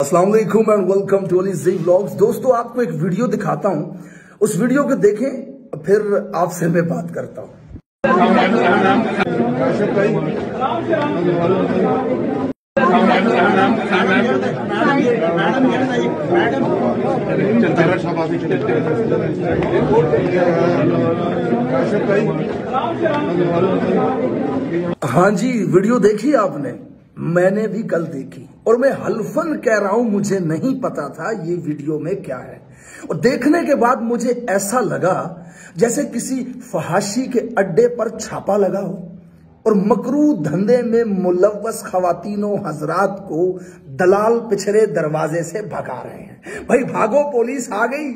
अस्सलाम वालेकुम and welcome to Ali ji vlogs. दोस्तों, आपको एक वीडियो दिखाता हूं, उस वीडियो को देखें फिर आपसे मैं बात करता हूं। हाँ जी, वीडियो देखी आपने? मैंने भी कल देखी और मैं हल्फन कह रहा हूं मुझे नहीं पता था ये वीडियो में क्या है। और देखने के बाद मुझे ऐसा लगा जैसे किसी फहाशी के अड्डे पर छापा लगा हो और मकरू धंधे में मुलव्वस खवातीनों हजरात को दलाल पिछले दरवाजे से भगा रहे हैं। भाई भागो, पुलिस आ गई।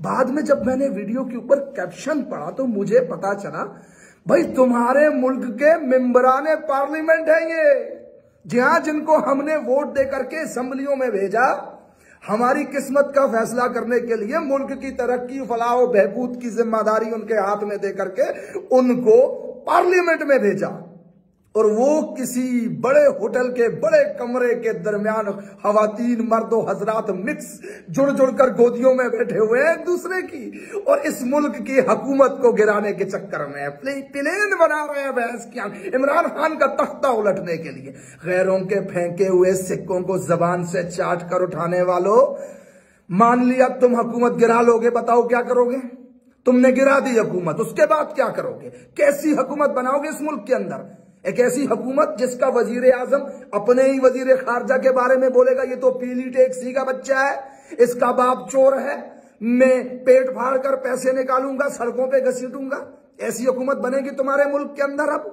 बाद में जब मैंने वीडियो के ऊपर कैप्शन पढ़ा तो मुझे पता चला भाई तुम्हारे मुल्क के मेंबराने पार्लियामेंट है ये, जहां जिनको हमने वोट दे करके असेंबलियों में भेजा हमारी किस्मत का फैसला करने के लिए, मुल्क की तरक्की फलाह और बहबूद की जिम्मेदारी उनके हाथ में दे करके उनको पार्लियामेंट में भेजा। और वो किसी बड़े होटल के बड़े कमरे के दरमियान खवातीन मर्दों हजरात मिक्स जुड़ जुड़कर गोदियों में बैठे हुए हैं एक दूसरे की, और इस मुल्क की हुकूमत को गिराने के चक्कर में प्लेन बना रहे हैं बहस किया इमरान खान का तख्ता उलटने के लिए। गैरों के फेंके हुए सिक्कों को जबान से चाट कर उठाने वालों, मान लिया तुम हुकूमत गिरा लोगे, बताओ क्या करोगे? तुमने गिरा दी हुकूमत, उसके बाद क्या करोगे? कैसी हुकूमत बनाओगे इस मुल्क के अंदर? एक ऐसी हुकूमत जिसका वजीर आजम अपने ही वजीर खारजा के बारे में बोलेगा ये तो पीली टैक्सी का बच्चा है, इसका बाप चोर है, मैं पेट फाड़ कर पैसे निकालूंगा, सड़कों पे घसीटूंगा। ऐसी हुकूमत बनेगी तुम्हारे मुल्क के अंदर। अब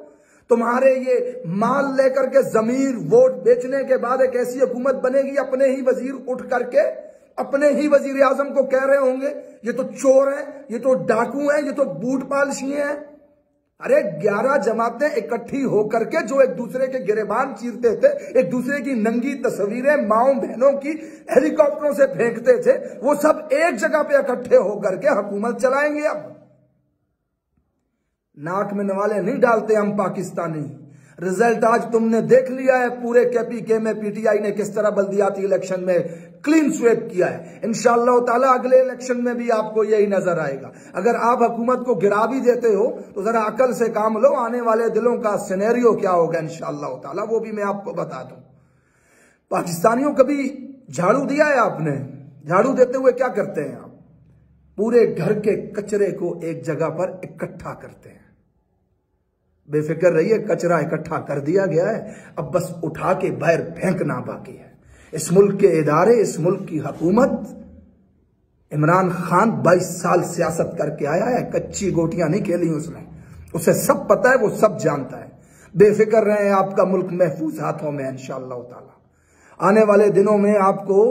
तुम्हारे ये माल लेकर के जमीर वोट बेचने के बाद एक ऐसी हुकूमत बनेगी, अपने ही वजीर उठ करके अपने ही वजीर आजम को कह रहे होंगे ये तो चोर है, ये तो डाकू है, ये तो बूट पालशिए हैं। अरे 11 जमातें इकट्ठी होकर के जो एक दूसरे के गिरेबान चीरते थे, एक दूसरे की नंगी तस्वीरें माओ बहनों की हेलीकॉप्टरों से फेंकते थे, वो सब एक जगह पे इकट्ठे होकर के हुकूमत चलाएंगे। अब नाक में नवाले नहीं डालते हम पाकिस्तानी। रिजल्ट आज तुमने देख लिया है, पूरे केपीके में पीटीआई ने किस तरह बल्दियाती इलेक्शन में क्लीन स्वेप किया है। इंशाअल्लाह ताला अगले इलेक्शन में भी आपको यही नजर आएगा। अगर आप हुकूमत को गिरा भी देते हो तो जरा अकल से काम लो, आने वाले दिलों का सिनेरियो क्या होगा इंशाअल्लाह ताला वो भी मैं आपको बता दूं। पाकिस्तानियों कभी झाड़ू दिया है आपने? झाड़ू देते हुए क्या करते हैं आप? पूरे घर के कचरे को एक जगह पर इकट्ठा करते हैं। बेफिक्र रहिए, कचरा इकट्ठा कर दिया गया है, अब बस उठा के बाहर फेंकना बाकी है। इस मुल्क के इदारे, इस मुल्क की हुकूमत, इमरान खान 22 साल सियासत करके आया है, कच्ची गोटियां नहीं खेली उसने, उसे सब पता है, वो सब जानता है। बेफिक्र रहे, आपका मुल्क महफूज हाथों में इंशाअल्लाह ताला। आने वाले दिनों में आपको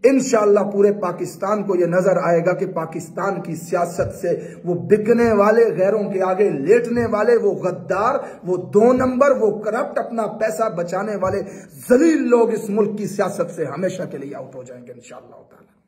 इंशाअल्लाह पूरे पाकिस्तान को यह नजर आएगा कि पाकिस्तान की सियासत से वो बिकने वाले, गैरों के आगे लेटने वाले, वो गद्दार, वो 2 नंबर, वो करप्ट, अपना पैसा बचाने वाले जलील लोग इस मुल्क की सियासत से हमेशा के लिए आउट हो जाएंगे इंशाअल्लाह ताला।